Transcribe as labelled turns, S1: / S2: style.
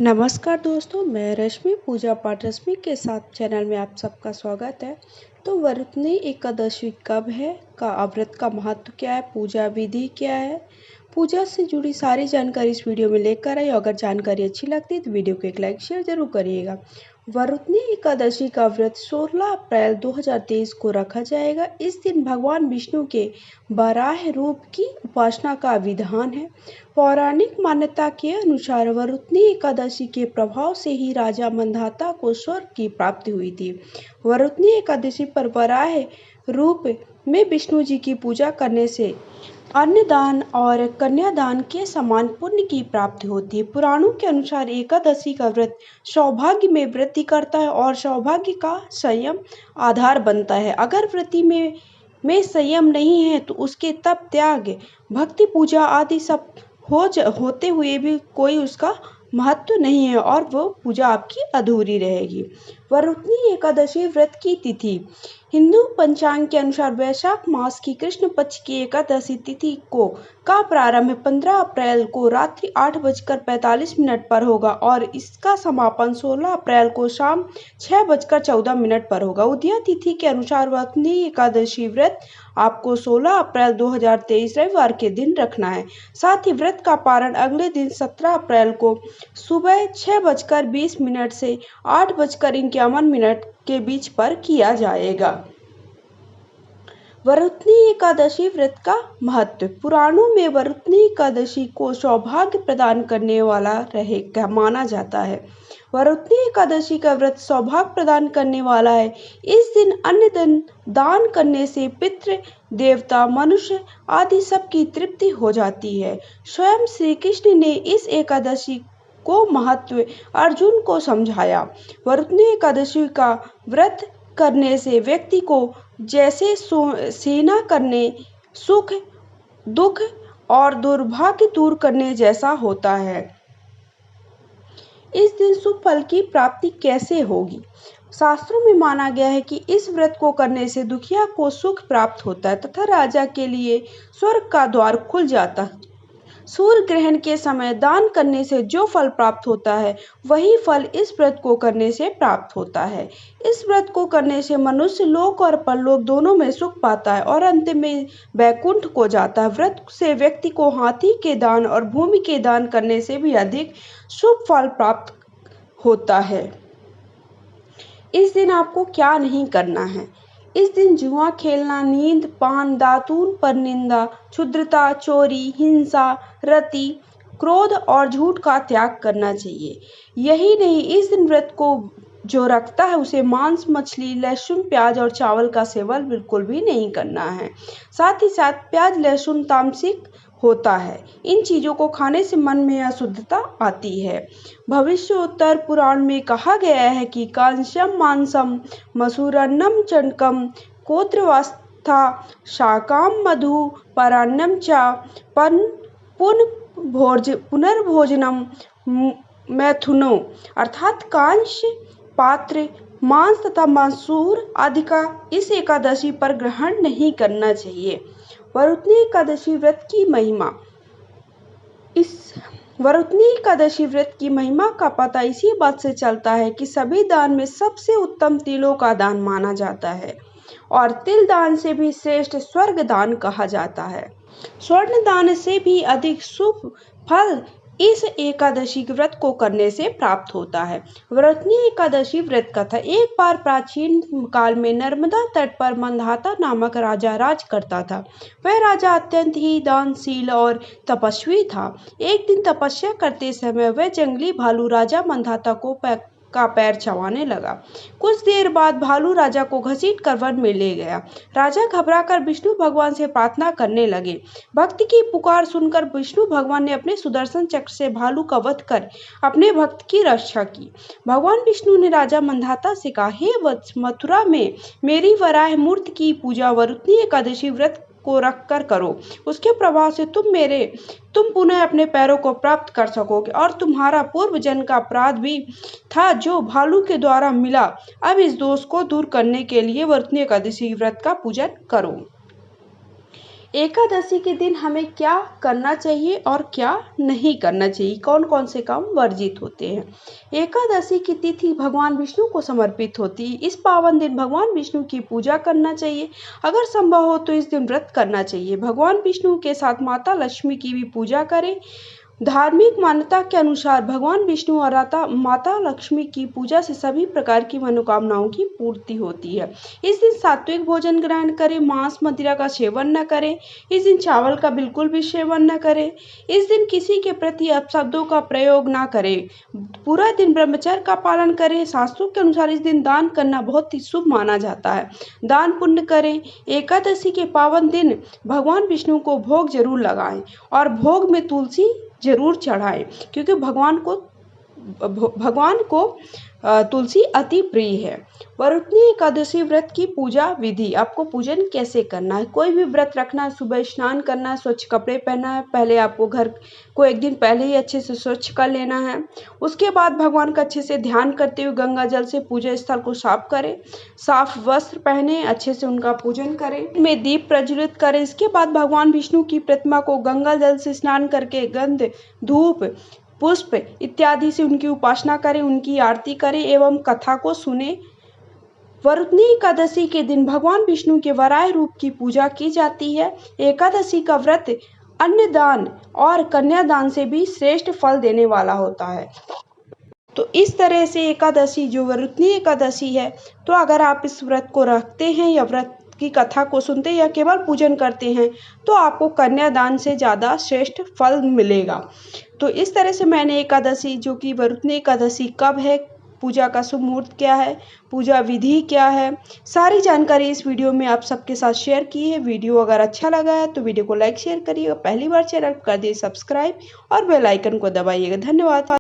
S1: नमस्कार दोस्तों, मैं रश्मि पूजा पाठ रश्मि के साथ चैनल में आप सबका स्वागत है। तो वरुणनी एकादशी कब है, का व्रत का महत्व क्या है, पूजा विधि क्या है, पूजा से जुड़ी सारी जानकारी इस वीडियो में लेकर आई। अगर जानकारी अच्छी लगती है तो वीडियो को एक लाइक शेयर जरूर करिएगा। वरुणनी एकादशी का व्रत 16 अप्रैल 2023 को रखा जाएगा। इस दिन भगवान विष्णु के वराह रूप की उपासना का विधान है। पौराणिक मान्यता के अनुसार वरुणनी एकादशी के प्रभाव से ही राजा मंधाता को स्वर्ग की प्राप्ति हुई थी। वरुणनी एकादशी पर वराह रूप में विष्णु जी की पूजा करने से अन्नदान और कन्यादान के समान पुण्य की प्राप्ति होती है। पुराणों के अनुसार एकादशी का व्रत सौभाग्य में वृद्धि करता है और सौभाग्य का संयम आधार बनता है। अगर व्रती में संयम नहीं है तो उसके तप, त्याग, भक्ति, पूजा आदि सब होते हुए भी कोई उसका महत्व नहीं है और वो पूजा आपकी अधूरी रहेगी। वरुणनी एकादशी व्रत की तिथि हिंदू पंचांग के अनुसार वैशाख मास की कृष्ण पक्ष की एकादशी तिथि का प्रारंभ 15 अप्रैल को रात्रि 8:45 पर होगा और इसका समापन 16 अप्रैल को शाम 6:14 पर होगा। उदया तिथि के अनुसार वरुणनी एकादशी व्रत आपको 16 अप्रैल 2023 रविवार के दिन रखना है। साथ ही व्रत का पारण अगले दिन 17 अप्रैल को सुबह 6:20 से 8:51 के बीच पर किया जाएगा। वरुणनी एकादशी व्रत का महत्व। पुराणों में वरुणनी एकादशी को सौभाग्य प्रदान करने वाला माना जाता है। वरुणनी एकादशी का व्रत सौभाग्य प्रदान करने वाला है। इस दिन अन्न दान करने से पितृ, देवता, मनुष्य आदि सबकी तृप्ति हो जाती है। स्वयं श्री कृष्ण ने इस एकादशी को महत्व अर्जुन को समझाया। वरुणनी एकादशी का व्रत करने से व्यक्ति को जैसे सेना करने, सुख, दुख और दुर्भाग्य दूर करने जैसा होता है। इस दिन शुभ फल की प्राप्ति कैसे होगी? शास्त्रों में माना गया है कि इस व्रत को करने से दुखिया को सुख प्राप्त होता है तथा राजा के लिए स्वर्ग का द्वार खुल जाता है। सूर्य ग्रहण के समय दान करने से जो फल प्राप्त होता है वही फल इस व्रत को करने से प्राप्त होता है। इस व्रत को करने से मनुष्य लोक और परलोक दोनों में सुख पाता है और अंत में वैकुंठ को जाता है। व्रत से व्यक्ति को हाथी के दान और भूमि के दान करने से भी अधिक शुभ फल प्राप्त होता है। इस दिन आपको क्या नहीं करना है? इस दिन जुआ खेलना, नींद, पान, दातून पर निंदा, क्षुद्रता, चोरी, हिंसा, रति, क्रोध और झूठ का त्याग करना चाहिए। यही नहीं, इस दिन व्रत को जो रखता है उसे मांस, मछली, लहसुन, प्याज और चावल का सेवन बिल्कुल भी नहीं करना है। साथ ही साथ प्याज, लहसुन तामसिक होता है। इन चीजों को खाने से मन में अशुद्धता आती है। भविष्योत्तर पुराण में कहा गया है कि कांस्यम मांसम मसूरन्नम चणकम कोत्रवास्था शाकाम मधु परान्नम च पुनर्भोजनम मैथुनो, अर्थात कांस्य, पात्र, मांस तथा मसूर आदि का इस एकादशी पर ग्रहण नहीं करना चाहिए। वरुणनी एकादशी व्रत की महिमा। इस वरुणनी एकादशी व्रत की महिमा का पता इसी बात से चलता है कि सभी दान में सबसे उत्तम तिलों का दान माना जाता है और तिल दान से भी श्रेष्ठ स्वर्ग दान कहा जाता है। स्वर्ण दान से भी अधिक शुभ फल इस एकादशी व्रत को करने से प्राप्त होता है। वरुणनी एकादशी व्रत कथा। एक बार प्राचीन काल में नर्मदा तट पर मंधाता नामक राजा राज करता था। वह राजा अत्यंत ही दानशील और तपस्वी था। एक दिन तपस्या करते समय वह जंगली भालू राजा मंधाता का पैर चबाने लगा। कुछ देर बाद भालू राजा को घसीट कर वन में ले गया। राजा घबराकर विष्णु भगवान से प्रार्थना करने लगे। भक्त की पुकार सुनकर विष्णु भगवान ने अपने सुदर्शन चक्र से भालू का वध कर अपने भक्त की रक्षा की। भगवान विष्णु ने राजा मंधाता से कहा, हे वत्स, मथुरा में मेरी वराह मूर्ति की पूजा वरुणनी एकादशी व्रत को रखकर करो। उसके प्रभाव से तुम पुनः अपने पैरों को प्राप्त कर सकोगे और तुम्हारा पूर्व जन्म का अपराध भी था जो भालू के द्वारा मिला। अब इस दोष को दूर करने के लिए वरुणनी एकादशी व्रत का पूजन करो। एकादशी के दिन हमें क्या करना चाहिए और क्या नहीं करना चाहिए, कौन कौन से काम वर्जित होते हैं। एकादशी की तिथि भगवान विष्णु को समर्पित होती है। इस पावन दिन भगवान विष्णु की पूजा करना चाहिए। अगर संभव हो तो इस दिन व्रत करना चाहिए। भगवान विष्णु के साथ माता लक्ष्मी की भी पूजा करें। धार्मिक मान्यता के अनुसार भगवान विष्णु और माता लक्ष्मी की पूजा से सभी प्रकार की मनोकामनाओं की पूर्ति होती है। इस दिन सात्विक भोजन ग्रहण करें, मांस मदिरा का सेवन न करें। इस दिन चावल का बिल्कुल भी सेवन न करें। इस दिन किसी के प्रति अपशब्दों का प्रयोग न करें। पूरा दिन ब्रह्मचर्य का पालन करें। शास्त्रों के अनुसार इस दिन दान करना बहुत ही शुभ माना जाता है। दान पुण्य करें। एकादशी के पावन दिन भगवान विष्णु को भोग जरूर लगाएं और भोग में तुलसी जरूर चढ़ाएं, क्योंकि भगवान को तुलसी अति प्रिय है। वरुणनी एकादशी व्रत की पूजा विधि। आपको पूजन कैसे करना है। कोई भी व्रत रखना है, सुबह स्नान करना है, स्वच्छ कपड़े पहनना है। पहले आपको घर को एक दिन पहले ही अच्छे से स्वच्छ कर लेना है। उसके बाद भगवान का अच्छे से ध्यान करते हुए गंगा जल से पूजा स्थल को साफ करें। साफ वस्त्र पहने, अच्छे से उनका पूजन करें, में दीप प्रज्वलित करें। इसके बाद भगवान विष्णु की प्रतिमा को गंगा जल से स्नान करके गंध, धूप, पुष्प इत्यादि से उनकी उपासना करें, उनकी आरती करें एवं कथा को सुने। वरुणनी एकादशी के दिन भगवान विष्णु के वराह रूप की पूजा की जाती है। एकादशी का व्रत अन्नदान और कन्यादान से भी श्रेष्ठ फल देने वाला होता है। तो इस तरह से एकादशी जो वरुणनी एकादशी है, तो अगर आप इस व्रत को रखते हैं या व्रत की कथा को सुनते हैं या केवल पूजन करते हैं, तो आपको कन्यादान से ज़्यादा श्रेष्ठ फल मिलेगा। तो इस तरह से मैंने एकादशी जो कि वरुणनी एकादशी कब है, पूजा का शुभ मुहूर्त क्या है, पूजा विधि क्या है, सारी जानकारी इस वीडियो में आप सबके साथ शेयर की है। वीडियो अगर अच्छा लगा है तो वीडियो को लाइक शेयर करिएगा। पहली बार चैनल कर दिए सब्सक्राइब और बेल आइकन को दबाइएगा। धन्यवाद।